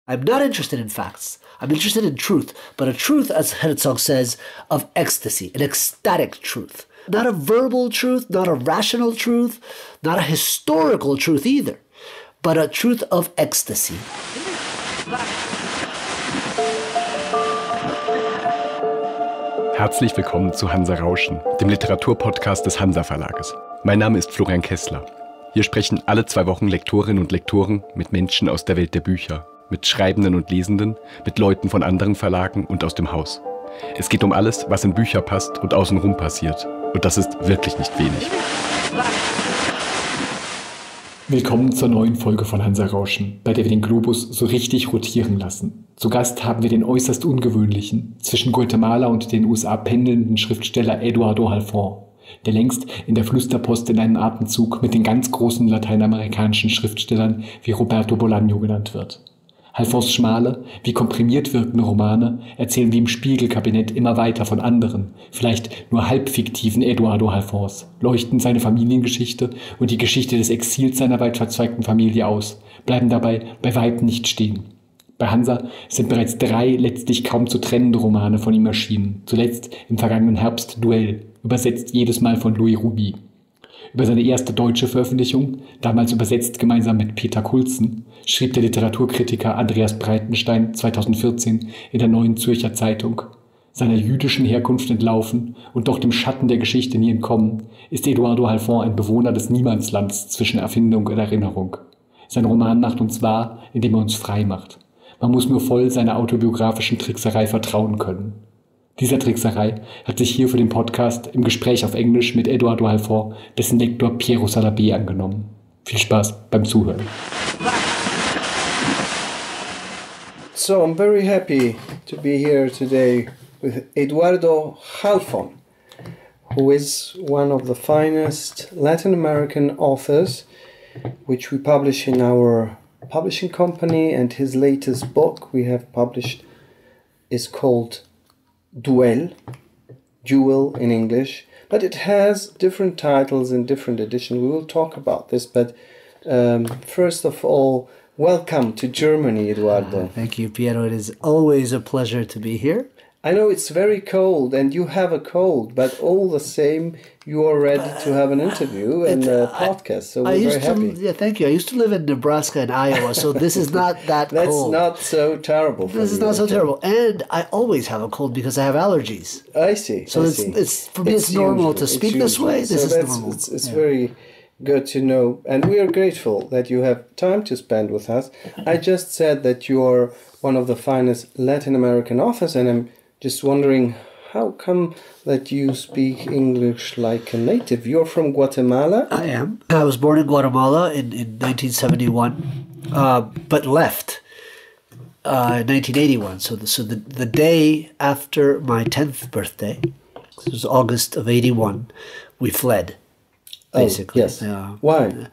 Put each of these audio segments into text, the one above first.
I'm not interested in facts. I'm interested in truth, but a truth, as Herzog says, of ecstasy, an ecstatic truth. Not a verbal truth, not a rational truth, not a historical truth either, but a truth of ecstasy. Herzlich willkommen zu Hanser Rauschen, dem Literaturpodcast des Hanser Verlages. Mein Name ist Florian Kessler. Hier sprechen alle 2 Wochen Lektorinnen und Lektoren mit Menschen aus der Welt der Bücher, mit Schreibenden und Lesenden, mit Leuten von anderen Verlagen und aus dem Haus. Es geht um alles, was in Bücher passt und außenrum passiert. Und das ist wirklich nicht wenig. Willkommen zur neuen Folge von Hanser Rauschen, bei der wir den Globus so richtig rotieren lassen. Zu Gast haben wir den äußerst ungewöhnlichen, zwischen Guatemala und den USA pendelnden Schriftsteller Eduardo Halfon, der längst in der Flüsterpost in einem Atemzug mit den ganz großen lateinamerikanischen Schriftstellern wie Roberto Bolano genannt wird. Halfons schmale, wie komprimiert wirkende Romane erzählen wie im Spiegelkabinett immer weiter von anderen, vielleicht nur halb fiktiven Eduardo Halfons, leuchten seine Familiengeschichte und die Geschichte des Exils seiner weit verzweigten Familie aus, bleiben dabei bei weitem nicht stehen. Bei Hanser sind bereits 3 letztlich kaum zu trennende Romane von ihm erschienen, zuletzt im vergangenen Herbst Duell, übersetzt jedes Mal von Louis Ruby. Über seine erste deutsche Veröffentlichung, damals übersetzt gemeinsam mit Peter Kulzen, schrieb der Literaturkritiker Andreas Breitenstein 2014 in der Neuen Zürcher Zeitung: Seiner jüdischen Herkunft entlaufen und doch dem Schatten der Geschichte nie entkommen, ist Eduardo Halfon ein Bewohner des Niemandslands zwischen Erfindung und Erinnerung. Sein Roman macht uns wahr, indem er uns frei macht. Man muss nur voll seiner autobiografischen Trickserei vertrauen können. Dieser Trickserei hat sich hier für den Podcast im Gespräch auf Englisch mit Eduardo Halfon dessen Lektor Piero Salabe angenommen. Viel Spaß beim Zuhören. So I'm very happy to be here today with Eduardo Halfon, who is one of the finest Latin American authors, which we publish in our publishing company, and his latest book we have published is called Duell in English, but it has different titles in different editions. We will talk about this, but first of all, welcome to Germany, Eduardo. Thank you, Piero. It is always a pleasure to be here. I know it's very cold and you have a cold, but all the same, you are ready to have an interview and a podcast, so we're very happy. Thank you. I used to live in Nebraska and Iowa, so this is not that That's cold. not so terrible for This is you, not so okay. terrible. And I always have a cold because I have allergies. I see. So I it's see. for me it's normal to speak this way. This is normal. It's very good to know, and we are grateful that you have time to spend with us. I just said that you are one of the finest Latin American authors, and I'm just wondering, how come that you speak English like a native? You're from Guatemala? I am. I was born in Guatemala in 1971, but left in 1981. So the day after my 10th birthday, this was August of 81, we fled, basically. Oh, yes. Why?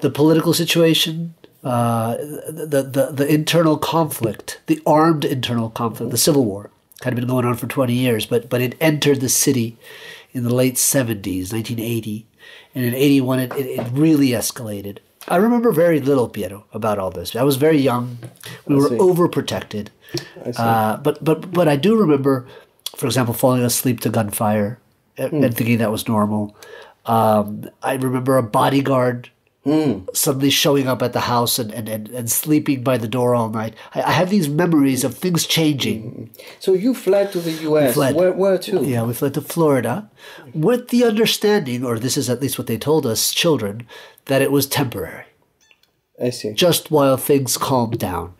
The political situation, the internal conflict, the armed internal conflict, the Civil War. Had been going on for 20 years, but it entered the city in the late 70s, 1980. And in 81, it really escalated. I remember very little, Piero, about all this. I was very young. We were overprotected. But I do remember, for example, falling asleep to gunfire and thinking that was normal. I remember a bodyguard suddenly showing up at the house and sleeping by the door all night. I have these memories of things changing. So you fled to the U.S. Where to? Yeah, we fled to Florida with the understanding, or this is at least what they told us, children, that it was temporary. I see. Just while things calmed down.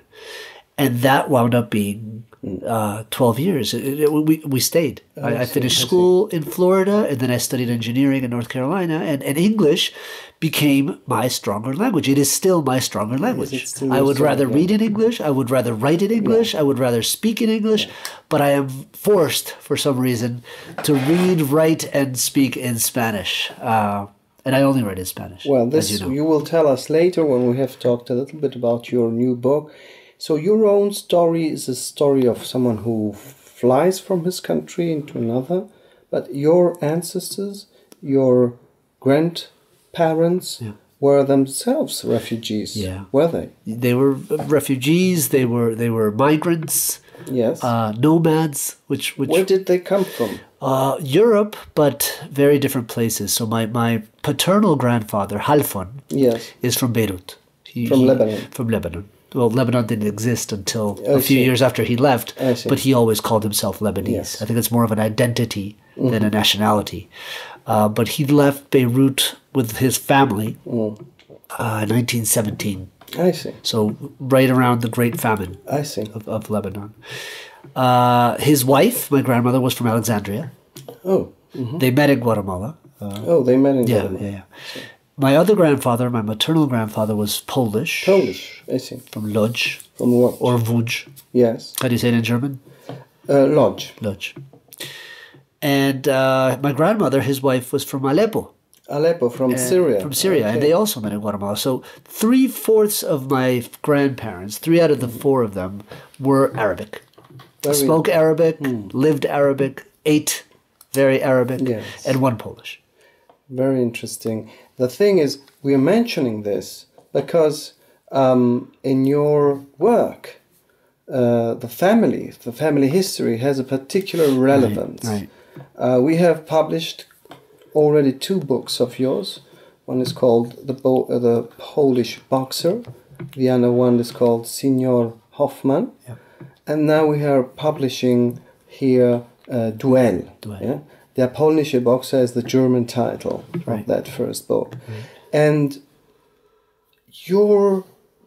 And that wound up being 12 years. We stayed. I finished school in Florida, and then I studied engineering in North Carolina, and English became my stronger language. It is still my stronger language. I would rather read in English. I would rather write in English. I would rather speak in English. But I am forced, for some reason, to read, write, and speak in Spanish. And I only write in Spanish. Well, this as you know. You will tell us later when we have talked a little bit about your new book. So your own story is a story of someone who flies from his country into another, but your ancestors, your grandparents, were themselves refugees. Yeah. Were they? They were refugees. They were migrants. Yes. Nomads. Which Where did they come from? Europe, but very different places. So my paternal grandfather Halfon Yes. is from Beirut. From Lebanon. From Lebanon. Well, Lebanon didn't exist until I a few see. years after he left, I see. but he always called himself Lebanese. Yes. I think it's more of an identity than a nationality. But he left Beirut with his family in 1917. I see. So right around the Great Famine I see. of Lebanon. His wife, my grandmother, was from Alexandria. Oh. They met in Guatemala. They met in Guatemala. Yeah. My other grandfather, my maternal grandfather, was Polish. Polish. I see. From Lodz. From what? Or Łódź. Yes. How do you say it in German? Lodge. Lodz. And my grandmother, his wife, was from Aleppo. Aleppo, from Syria. From Syria. Okay. And they also met in Guatemala. So 3/4 of my grandparents, 3 out of the 4 of them, were Arabic. Spoke Arabic, lived Arabic, ate very Arabic, Yes. and 1 Polish. Very interesting. The thing is, we are mentioning this because in your work, the family history has a particular relevance. Right. We have published already 2 books of yours. One is called The Polish Boxer. The other one is called Signor Hoffman. Yep. And now we are publishing here Duell. Yeah? Der polnische Boxer is the German title of that first book. And your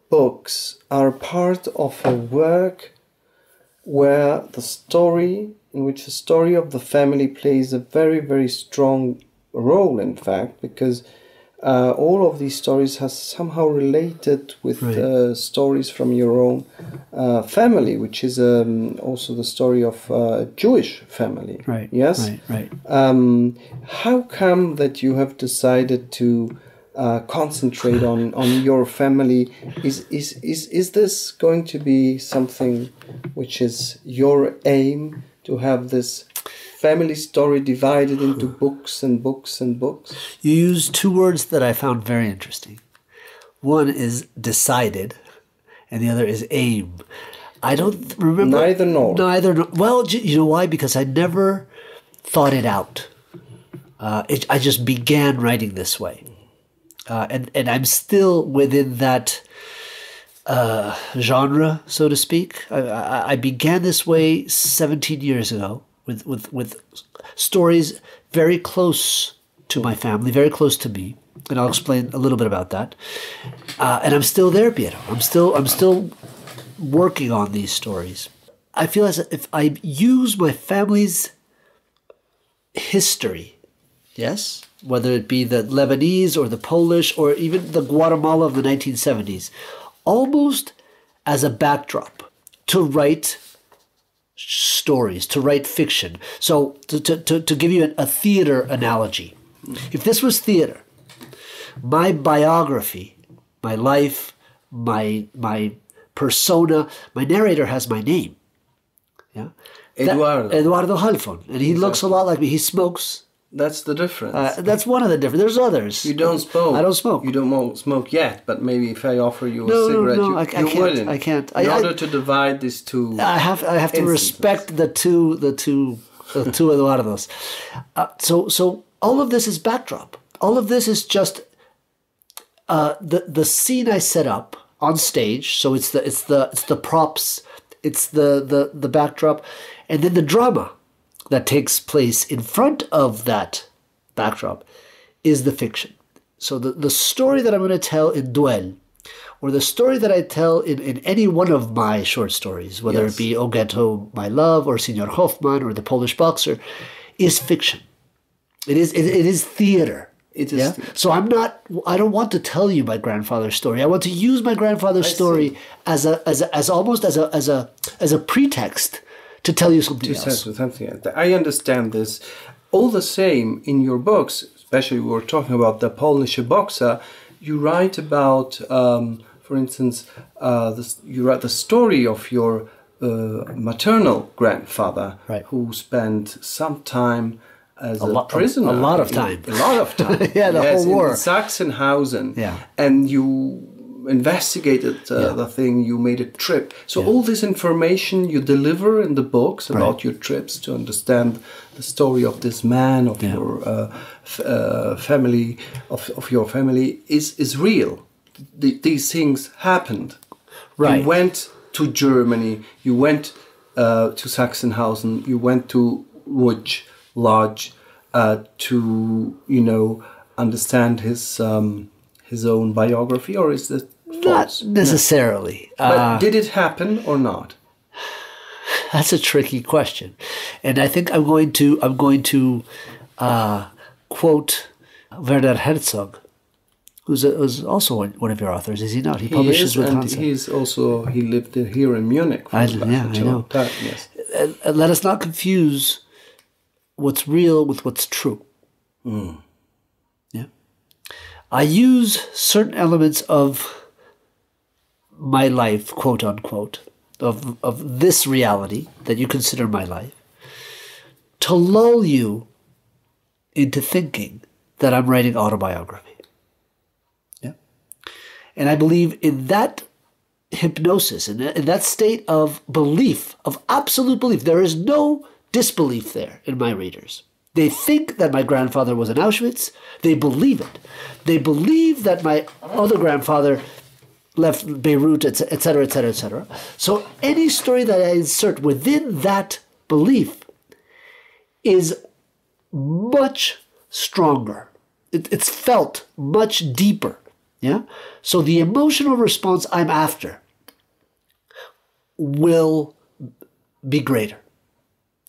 books are part of a work where in which the story of the family plays a very, very strong role, in fact, because all of these stories are somehow related with stories from your own family, which is also the story of a Jewish family. Right. Yes? Right. How come that you have decided to concentrate on your family? Is this going to be something which is your aim, to have this family story divided into books and books and books? You use 2 words that I found very interesting. One is decided, and the other is aim. I don't remember. Neither nor. Well, you know why? Because I never thought it out. I just began writing this way. And I'm still within that genre, so to speak. I began this way 17 years ago with stories very close to my family, very close to me, and I'll explain a little bit about that. And I'm still there, Piero. I'm still working on these stories. I feel as if I use my family's history, yes, whether it be the Lebanese or the Polish or even the Guatemala of the 1970s, almost as a backdrop to write stories, to write fiction. So to give you a theater analogy, if this was theater, my biography, my life, my persona, my narrator has my name. Yeah, Eduardo Halfon, and he looks a lot like me. He smokes. That's the difference. That's one of the difference. There's others. You don't smoke. I don't smoke. You don't smoke yet, but maybe if I offer you a cigarette, I can't. wouldn't. I can't. In order to divide these 2, I have to respect the two Eduardos. So all of this is backdrop. All of this is just the scene I set up on stage. So it's the props, it's the backdrop, and then the drama that takes place in front of that backdrop is the fiction. So the story that I'm going to tell in Duell, or the story that I tell in any one of my short stories, whether it be O Ghetto, My Love, or Signor Hoffman, or The Polish Boxer, is fiction. It is theater. It is. Yeah? So I don't want to tell you my grandfather's story. I want to use my grandfather's story as almost as a pretext to tell you something else. I understand this. All the same, in your books, especially we were talking about The Polish Boxer, you write about, for instance, you write the story of your maternal grandfather, who spent some time as a prisoner. A lot of time. A lot of time. Yeah, the whole war. In Sachsenhausen. Yeah. And you investigated the thing, you made a trip. So all this information you deliver in the books about your trips to understand the story of this man, of your family, of your family, is real. These things happened. Right. You went to Germany, you went to Sachsenhausen, you went to Łódź Lodge to, understand his own biography, or is that false? Not necessarily. But did it happen or not? That's a tricky question, and I think I'm going to quote Werner Herzog, who's also one of your authors, is he not? He publishes with Hanser. He lived here in Munich. I know. Yes. And let us not confuse what's real with what's true. Yeah. I use certain elements of my life, quote unquote, of this reality that you consider my life, to lull you into thinking that I'm writing autobiography. Yeah. And I believe in that hypnosis, in that state of belief, of absolute belief. There is no disbelief there in my readers. They think that my grandfather was in Auschwitz. They believe it. They believe that my other grandfather left Beirut, etc., etc., etc. So any story that I insert within that belief is much stronger. It's felt much deeper. Yeah. So the emotional response I'm after will be greater.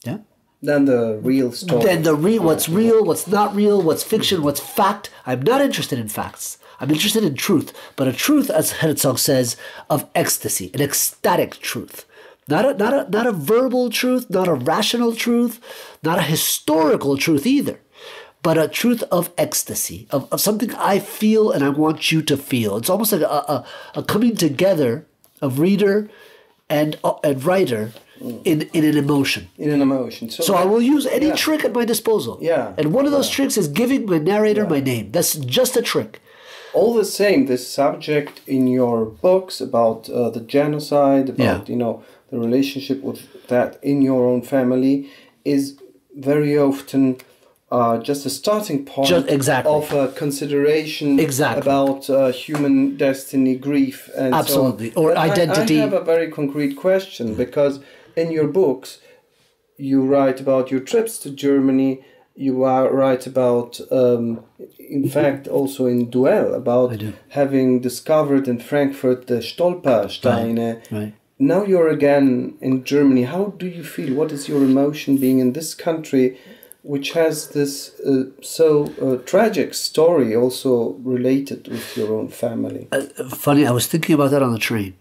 Yeah. Than the real story. What's real, what's not real, what's fiction, what's fact. I'm not interested in facts. I'm interested in truth, but a truth, as Herzog says, of ecstasy, an ecstatic truth. Not a verbal truth, not a rational truth, not a historical truth either, but a truth of ecstasy, of something I feel and I want you to feel. It's almost like a coming together of reader and writer in an emotion. In an emotion. So I will use any trick at my disposal. Yeah. And one of those tricks is giving my narrator my name. That's just a trick. All the same, this subject in your books about the genocide, about the relationship with that in your own family, is very often just a starting point of a consideration about human destiny, grief, and absolutely, so on. Or but identity. I have a very concrete question, because in your books you write about your trips to Germany. You write about, in fact, also in Duell, about having discovered in Frankfurt the Stolpersteine. Right. Now you're again in Germany. How do you feel? What is your emotion being in this country, which has this tragic story also related with your own family? Funny, I was thinking about that on the train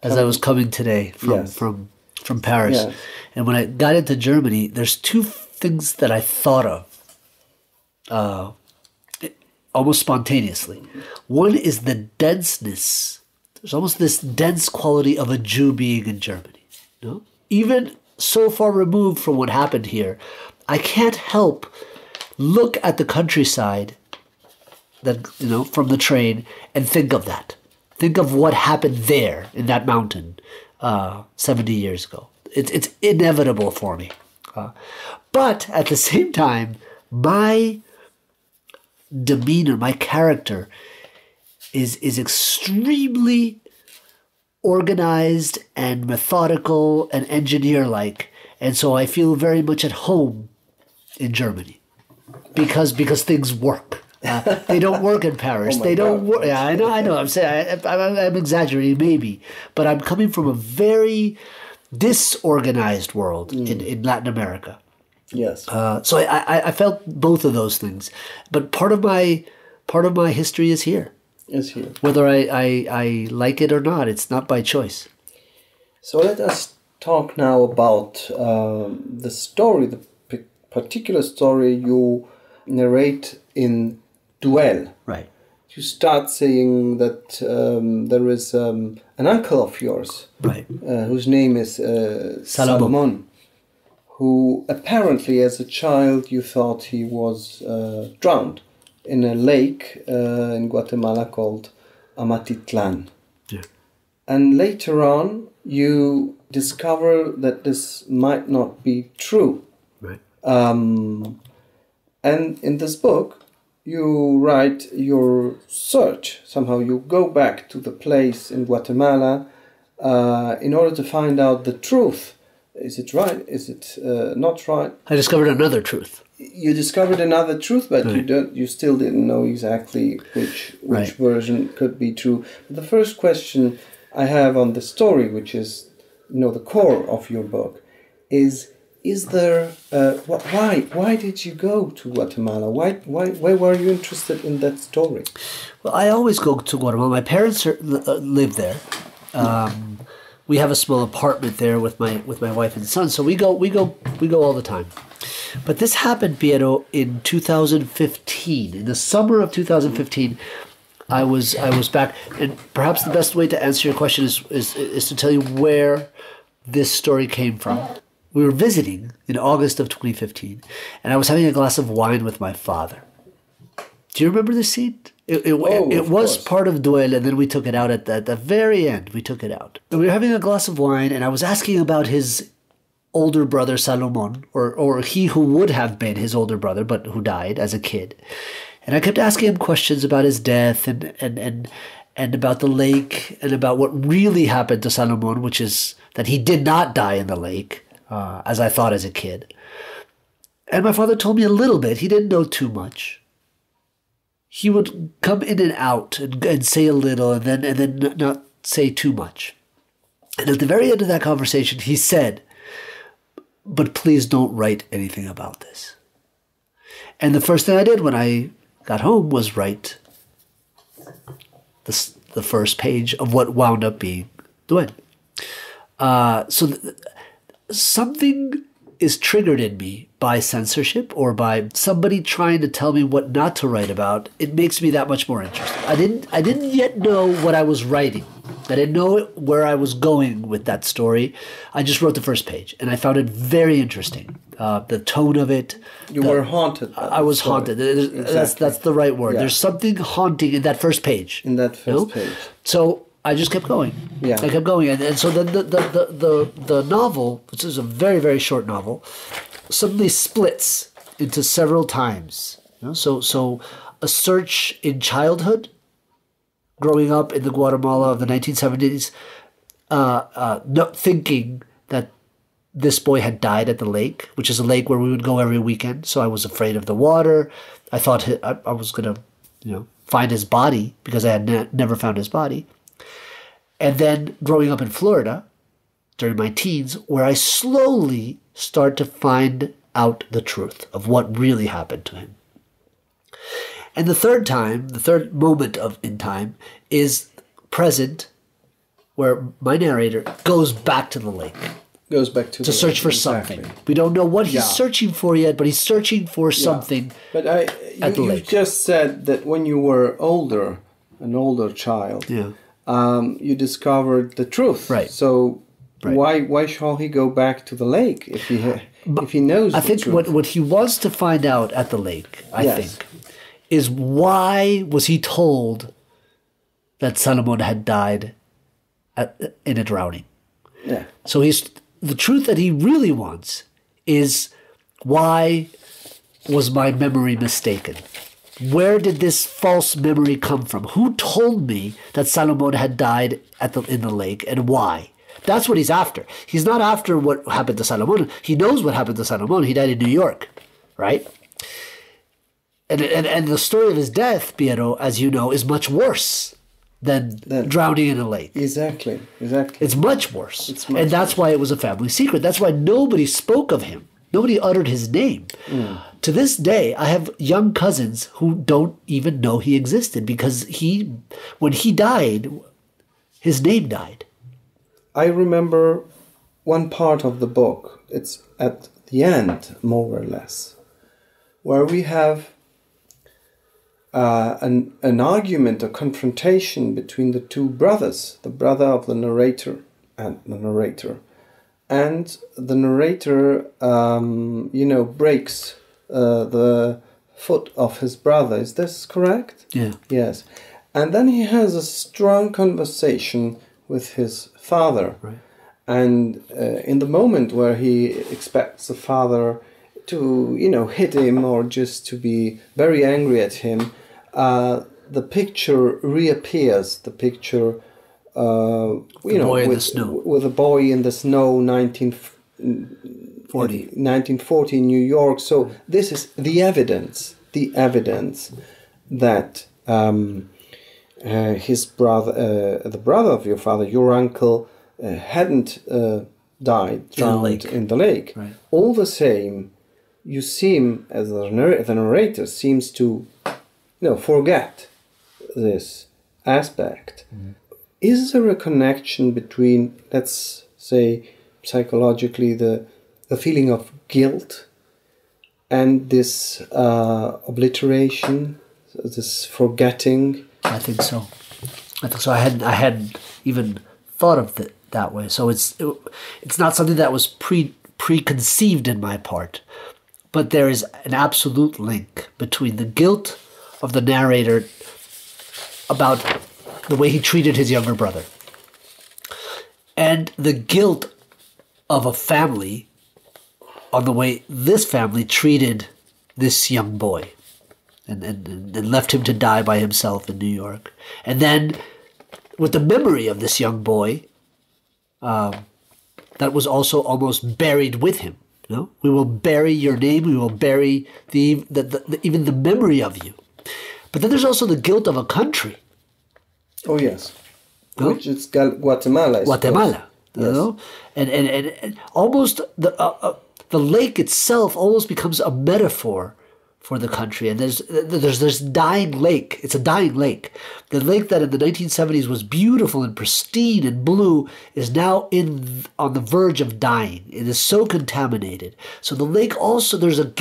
as I was coming today from Paris. Yes. And when I got into Germany, there's two things that I thought of almost spontaneously. One is the denseness. There's almost this dense quality of a Jew being in Germany. Even so far removed from what happened here, I can't help look at the countryside that from the train and think of that. Think of what happened there in that mountain 70 years ago. It's inevitable for me. But at the same time, my demeanor, my character is extremely organized and methodical and engineer-like. And so I feel very much at home in Germany because things work. They don't work in Paris. They don't work. Yeah, I know. I'm saying I'm exaggerating maybe, but I'm coming from a very disorganized world in Latin America. Yes. So I felt both of those things, but part of my history is here. Is here. Whether I like it or not, it's not by choice. So let us talk now about the story, the particular story you narrate in Duell. Right. You start saying that there is an uncle of yours, right, whose name is Salomon, who apparently as a child you thought he was drowned in a lake in Guatemala called Amatitlan. Yeah. And later on you discover that this might not be true. Right. And in this book you write your search. Somehow you go back to the place in Guatemala in order to find out the truth. Is it right? Is it not right? I discovered another truth. You discovered another truth, but Right. you still didn't know exactly which Right. version could be true. But the first question I have on the story, which is the core of your book, is there why did you go to Guatemala? Why were you interested in that story? Well, I always go to Guatemala. My parents live there. We have a small apartment there with my wife and son, so we go all the time. But this happened, Piero, in 2015. In the summer of 2015, I was back, and perhaps the best way to answer your question is to tell you where this story came from. We were visiting in August of 2015, and I was having a glass of wine with my father. Do you remember this scene? It was part of Duell, and then we took it out at the very end. We took it out. And we were having a glass of wine, and I was asking about his older brother, Salomon, or he who would have been his older brother, but who died as a kid. And I kept asking him questions about his death and about the lake and about what really happened to Salomon, which is that he did not die in the lake, as I thought as a kid. And my father told me a little bit. He didn't know too much. He would come in and out and say a little and then not say too much. And at the very end of that conversation, he said, "But please don't write anything about this." And the first thing I did when I got home was write the first page of what wound up being Duell. Something is triggered in me by censorship or by somebody trying to tell me what not to write about. It makes me that much more interested. I didn't yet know what I was writing. I didn't know where I was going with that story. I just wrote the first page, and I found it very interesting. The tone of it. You were haunted. I was haunted. Exactly. That's the right word. Yeah. There's something haunting in that first page. In that first page. So I just kept going. Yeah. I kept going. And so then the novel, which is a very, very short novel, suddenly splits into several times. So a search in childhood, growing up in the Guatemala of the 1970s, not thinking that this boy had died at the lake, which is a lake where we would go every weekend. So I was afraid of the water. I thought I was going to, find his body because I had never found his body. And then growing up in Florida during my teens, where I slowly start to find out the truth of what really happened to him. And the third moment in time is present, where my narrator goes back to the lake. Goes back to search for something. We don't know what he's searching for yet, but he's searching for something. But at the you lake. just said that when you were older, an older child, you discovered the truth. Right. So Right. why shall he go back to the lake if he knows? I think what he wants to find out at the lake, I think, is why was he told that Salomon had died in a drowning? Yeah. So the truth that he really wants is, why was my memory mistaken? Where did this false memory come from? Who told me that Salomon had died in the lake, and why? That's what he's after. He's not after what happened to Salomon. He knows what happened to Salomon. He died in New York, right? And the story of his death, Piero, as you know, is much worse than drowning in a lake. Exactly. It's much worse. And that's why it was a family secret. That's why nobody spoke of him. Nobody uttered his name. To this day, I have young cousins who don't even know he existed, because when he died, his name died. I remember one part of the book. It's at the end, more or less, where we have an argument, a confrontation between the two brothers, the brother of the narrator and the narrator. and the narrator, breaks the foot of his brother. Is this correct? Yeah. Yes. And then he has a strong conversation with his father. Right. And in the moment where he expects the father to, hit him or just to be very angry at him, the picture reappears. The picture, boy in the snow. With a boy in the snow, 1940 in New York. So this is the evidence that his brother, the brother of your father, your uncle, hadn't died, drowned in the lake. Right. All the same, you seem, as the narrator seems to, forget this aspect. Mm-hmm. Is there a connection between, let's say, psychologically, the feeling of guilt and this obliteration, this forgetting? I think so. I hadn't even thought of it that way. So it's not something that was preconceived in my part, but there is an absolute link between the guilt of the narrator about the way he treated his younger brother and the guilt of a family on the way this family treated this young boy and left him to die by himself in New York. And then with the memory of this young boy that was also almost buried with him. We will bury your name, we will bury even the memory of you. But then there's also the guilt of a country. Oh, yes. Which is Guatemala. Guatemala. Yes. And almost the lake itself almost becomes a metaphor for the country. And there's this dying lake. It's a dying lake. The lake that in the 1970s was beautiful and pristine and blue is now on the verge of dying. It is so contaminated. So the lake also, there's a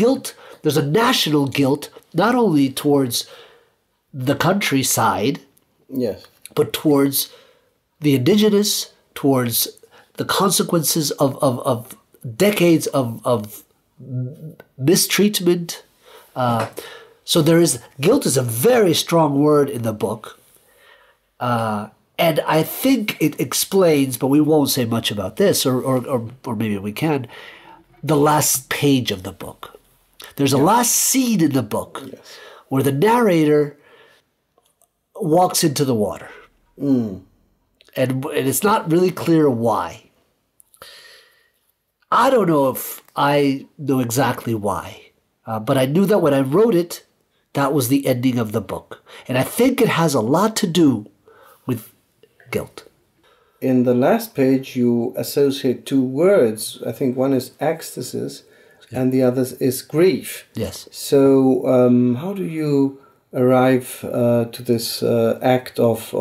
national guilt, not only towards the countryside, yes, but towards the indigenous, towards the consequences of decades of mistreatment. So guilt is a very strong word in the book. And I think it explains, but we won't say much about this, or maybe we can, the last page of the book. There's a last scene in the book where the narrator walks into the water. And it's not really clear why. I don't know if I know exactly why, but I knew that when I wrote it, that was the ending of the book. And I think it has a lot to do with guilt. In the last page, you associate two words. I think one is ecstasy and the other is grief. Yes. So how do you arrive to this act of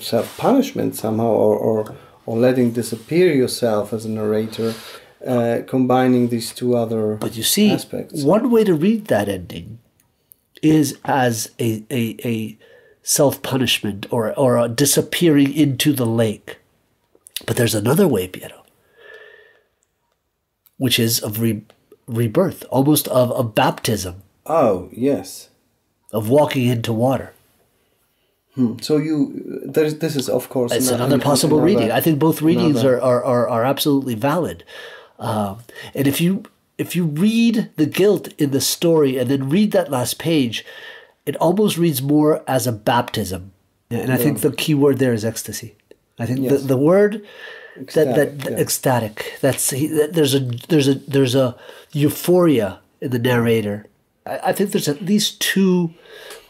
self-punishment somehow, or letting disappear yourself as a narrator, combining these two other aspects? But you see, one way to read that ending is as a self-punishment or a disappearing into the lake. But there's another way, Piero, which is of rebirth, almost of baptism. Oh, yes. Of walking into water. So this is of course it's another possible reading. I think both readings are absolutely valid. And if you read the guilt in the story and then read that last page, it almost reads more as a baptism. And I think the key word there is ecstasy. I think the word ecstatic. There's a euphoria in the narrator. I think there's at least two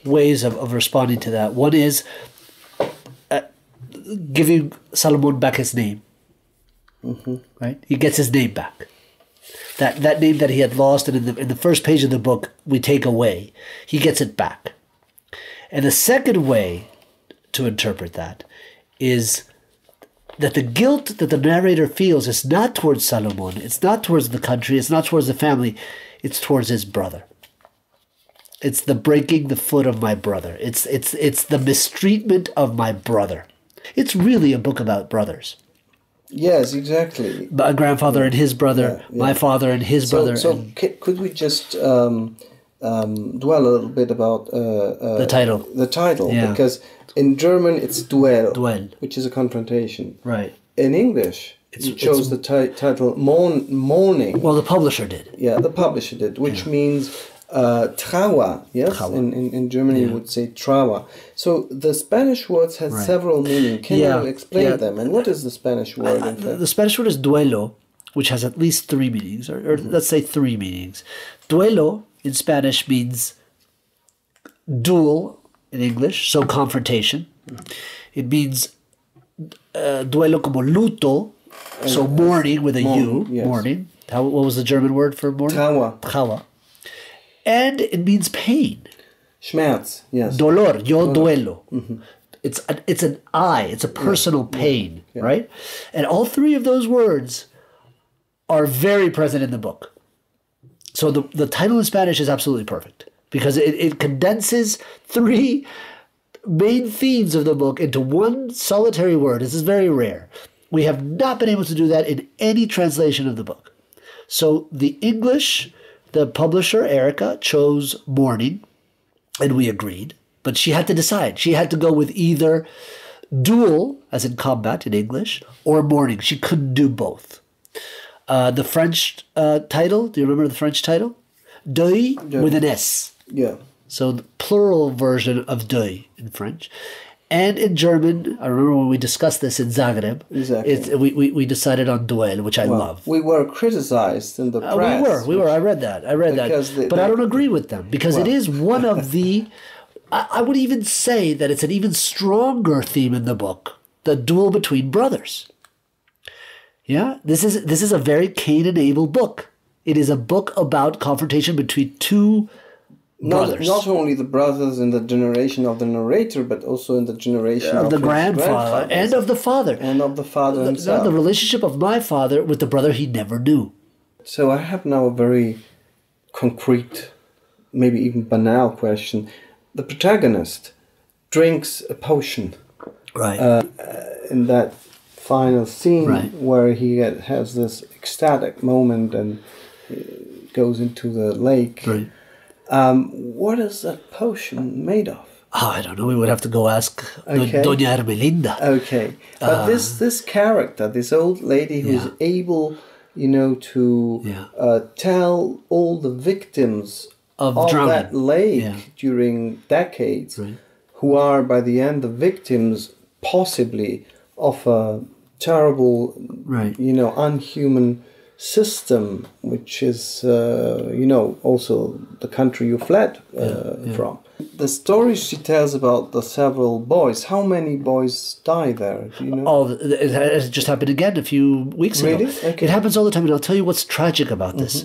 ways of responding to that. One is giving Salomon back his name. Mm-hmm. Right? He gets his name back. That name that he had lost, and in the first page of the book we take away, he gets it back. And the second way to interpret that is that the guilt that the narrator feels is not towards Salomon, it's not towards the country, it's not towards the family, it's towards his brother. It's the breaking the foot of my brother. It's the mistreatment of my brother. It's really a book about brothers. Yes, exactly. My grandfather and his brother, my father and his brother. So could we just dwell a little bit about the title? The title, Yeah. because in German it's Duell, Duell, which is a confrontation. Right. In English, you chose the title Morning. Well, the publisher did. Yeah, the publisher did, which means Trauer. Yes, Trauer. In Germany you would say Trauer. So the Spanish words have several meanings. Can you explain them? And what is the Spanish word? In fact? The Spanish word is duelo, which has at least three meanings, or let's say three meanings. Duelo in Spanish means duel in English, so confrontation. It means duelo como luto, so mourning with a U, yes. mourning. What was the German word for mourning? Trauer. And it means pain. Schmerz, yes. Dolor, yo duelo. It's an I, it's a personal pain, right? And all three of those words are very present in the book. So the title in Spanish is absolutely perfect because it condenses three main themes of the book into one solitary word. This is very rare. We have not been able to do that in any translation of the book. So the English, the publisher, Erica, chose mourning, and we agreed. But she had to decide. She had to go with either duel, as in combat in English, or mourning. She couldn't do both. The French title, do you remember the French title? Deuil with an S. Yeah. So the plural version of deuil in French. And in German, I remember when we discussed this in Zagreb, we decided on Duell, which I love. We were criticized in the press. We were. I read that. But I don't agree with them because it is one of the... I would even say that it's an even stronger theme in the book, the duel between brothers. Yeah, this is a very Cain and Abel book. It is a book about confrontation between two brothers. Not only the brothers in the generation of the narrator, but also in the generation of the grandfather and of the father. And of the father himself. The relationship of my father with the brother he never knew. So I have now a very concrete, maybe even banal question. The protagonist drinks a potion. Right. In that final scene where he has this ecstatic moment and goes into the lake. Right. What is that potion made of? Oh, I don't know. We would have to go ask Doña Hermelinda. Okay. But this character, this old lady who's able, to tell all the victims of that lake during decades, who are by the end the victims possibly of a terrible, unhuman system, which is, also the country you fled from. The stories she tells about the several boys, how many boys die there? Do you know? Oh, it just happened again a few weeks ago. Really? Okay. It happens all the time, and I'll tell you what's tragic about this.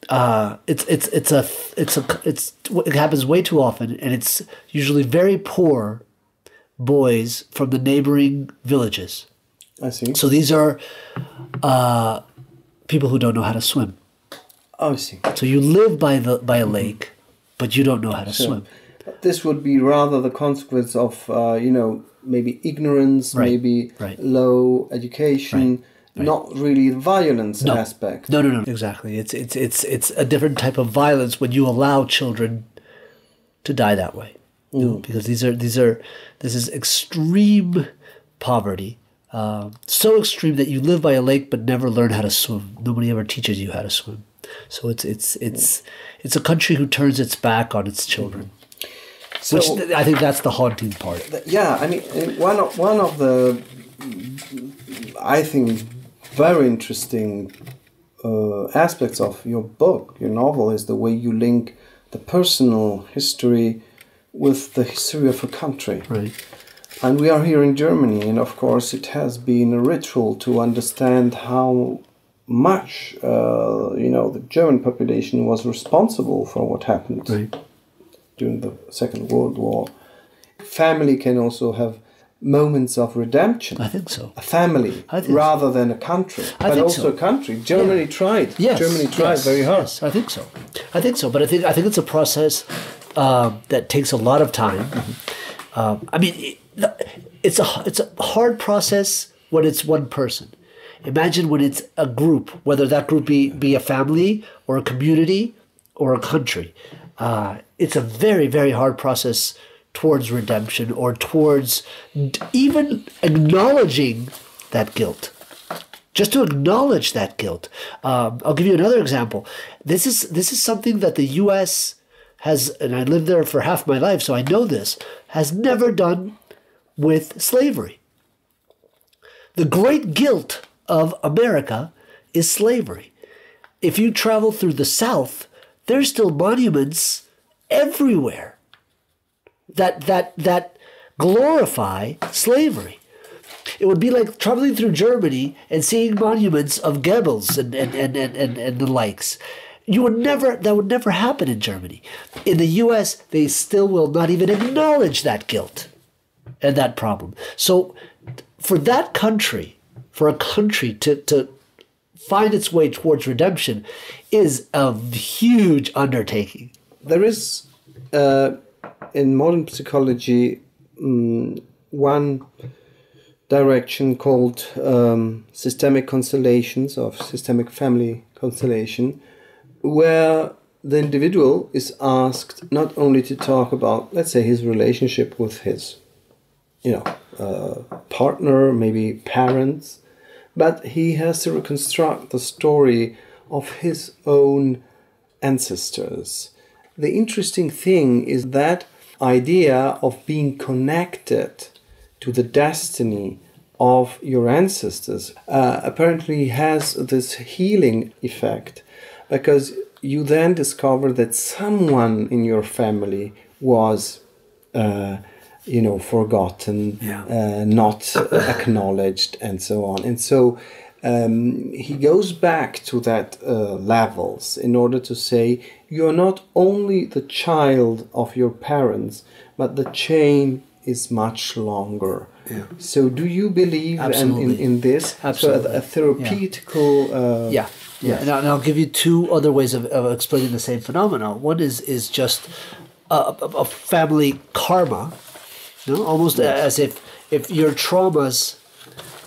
It happens way too often, and it's usually very poor boys from the neighboring villages. I see. So these are people who don't know how to swim. Oh, I see. So you live by a lake, but you don't know how to swim. This would be rather the consequence of maybe ignorance, maybe low education. Not really the violence aspect. No. Exactly. It's a different type of violence when you allow children to die that way. Because this is extreme poverty. So extreme that you live by a lake but never learn how to swim. Nobody ever teaches you how to swim. So it's a country who turns its back on its children. So, which I think that's the haunting part. Yeah, I mean, one of the, I think, very interesting aspects of your book, your novel, is the way you link the personal history with the history of a country. Right. And we are here in Germany, and of course it has been a ritual to understand how much, the German population was responsible for what happened during the Second World War. Family can also have moments of redemption. I think so. A family rather than a country, but also a country. Germany tried. Yes. Germany tried very hard. Yes, I think so. But I think it's a process that takes a lot of time. It's a hard process when it's one person. Imagine when it's a group, whether that group be a family or a community or a country. It's a very, very hard process towards redemption or towards even acknowledging that guilt. Just to acknowledge that guilt. I'll give you another example. This is something that the U.S. has, and I lived there for half my life, so I know this, has never done with slavery. The great guilt of America is slavery. If you travel through the South, there's still monuments everywhere that glorify slavery. It would be like traveling through Germany and seeing monuments of Goebbels and the likes. That would never happen in Germany. In the U.S., they still will not even acknowledge that guilt and that problem. So for that country, for a country to find its way towards redemption is a huge undertaking. There is, in modern psychology, one direction called systemic constellations or systemic family constellation, where the individual is asked not only to talk about, let's say, his relationship with his, partner, maybe parents, but he has to reconstruct the story of his own ancestors. The interesting thing is that idea of being connected to the destiny of your ancestors apparently has this healing effect, because you then discover that someone in your family was forgotten, not acknowledged, and so on. And so he goes back to that levels in order to say you are not only the child of your parents, but the chain is much longer. Yeah. So do you believe in this? Absolutely. So a therapeutical... Yeah. And I'll give you two other ways of explaining the same phenomenon. One is just a family karma, almost as if your traumas,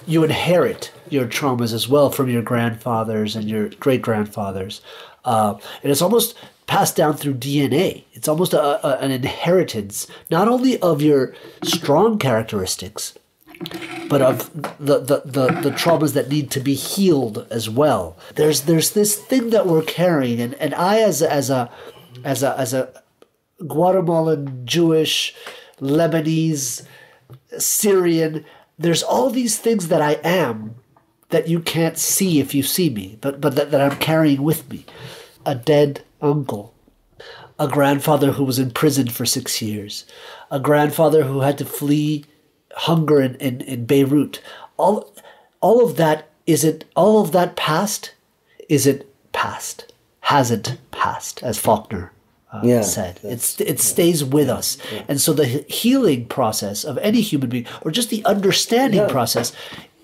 you inherit your traumas as well from your grandfathers and your great-grandfathers. And it's almost passed down through DNA. It's almost an inheritance, not only of your strong characteristics, but of the traumas that need to be healed as well. There's this thing that we're carrying, and I as a Guatemalan, Jewish, Lebanese, Syrian, there's all these things that I am that you can't see if you see me, but that I'm carrying with me. A dead uncle, a grandfather who was in prison for 6 years, a grandfather who had to flee hunger in Beirut. All of that past isn't past, hasn't passed, as Faulkner said. It stays with us. Yeah. And so the healing process of any human being, or just the understanding process,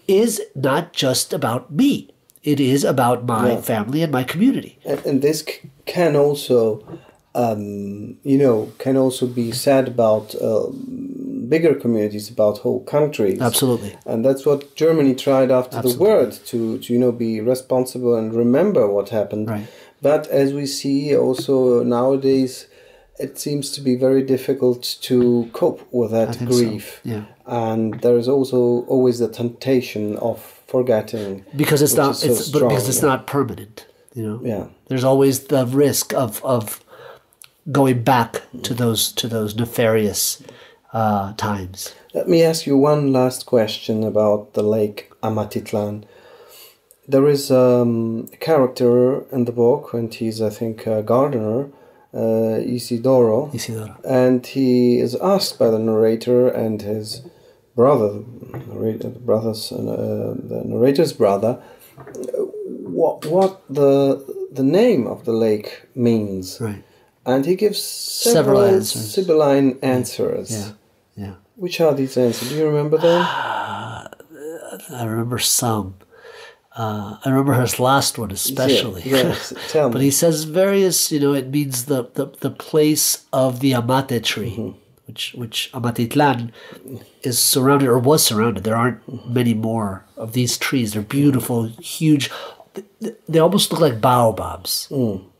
is not just about me. It is about my family and my community. And this can also, can also be said about bigger communities, about whole countries. Absolutely. And that's what Germany tried after the war, to be responsible and remember what happened. Right. But as we see also nowadays, it seems to be very difficult to cope with that grief. So. Yeah. And there is also always the temptation of forgetting, because it's not because it's not permanent. Yeah. There's always the risk of going back to those nefarious times. Let me ask you one last question about the lake Amatitlan. There is a character in the book, and he's, I think, a gardener, Isidoro. And he is asked by the narrator and his brother, the narrator's brother, what the name of the lake means. Right. And he gives several Sibylline answers. Yeah. Which are these answers? Do you remember them? I remember some. I remember his last one especially. Yes, tell me. But he says various, it means the place of the amate tree. which Amatitlan is surrounded or was surrounded. There aren't many more of these trees. They're beautiful, huge. They almost look like baobabs.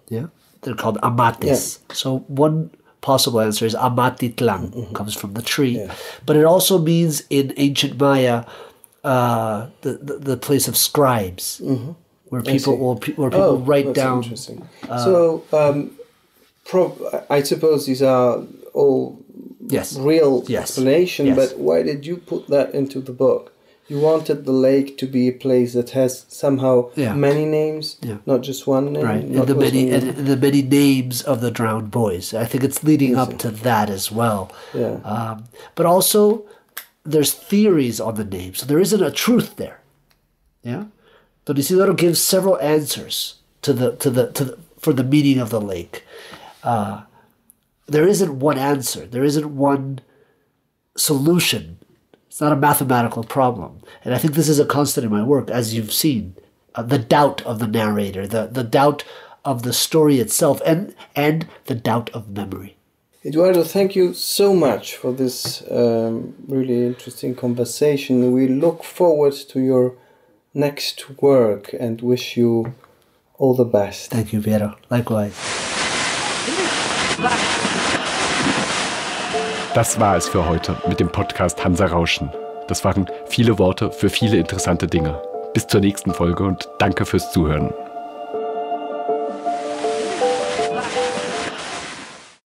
Yeah, they're called amates. Yeah. So one possible answer is Amatitlan, comes from the tree, but it also means in ancient Maya the place of scribes, where people write down. Interesting. I suppose these are all real explanation, but why did you put that into the book? You wanted the lake to be a place that has somehow many names, not just one name. Right, and the many names of the drowned boys. I think it's leading up to that as well. Yeah. But also, there's theories on the name, so there isn't a truth there. Yeah. Don Isidoro gives several answers for the meaning of the lake. There isn't one answer. There isn't one solution. It's not a mathematical problem. And I think this is a constant in my work, as you've seen. The doubt of the narrator, the doubt of the story itself, and the doubt of memory. Eduardo, thank you so much for this really interesting conversation. We look forward to your next work and wish you all the best. Thank you, Piero. Likewise. Das war es für heute mit dem Podcast Hanser Rauschen. Das waren viele Worte für viele interessante Dinge. Bis zur nächsten Folge und danke fürs Zuhören.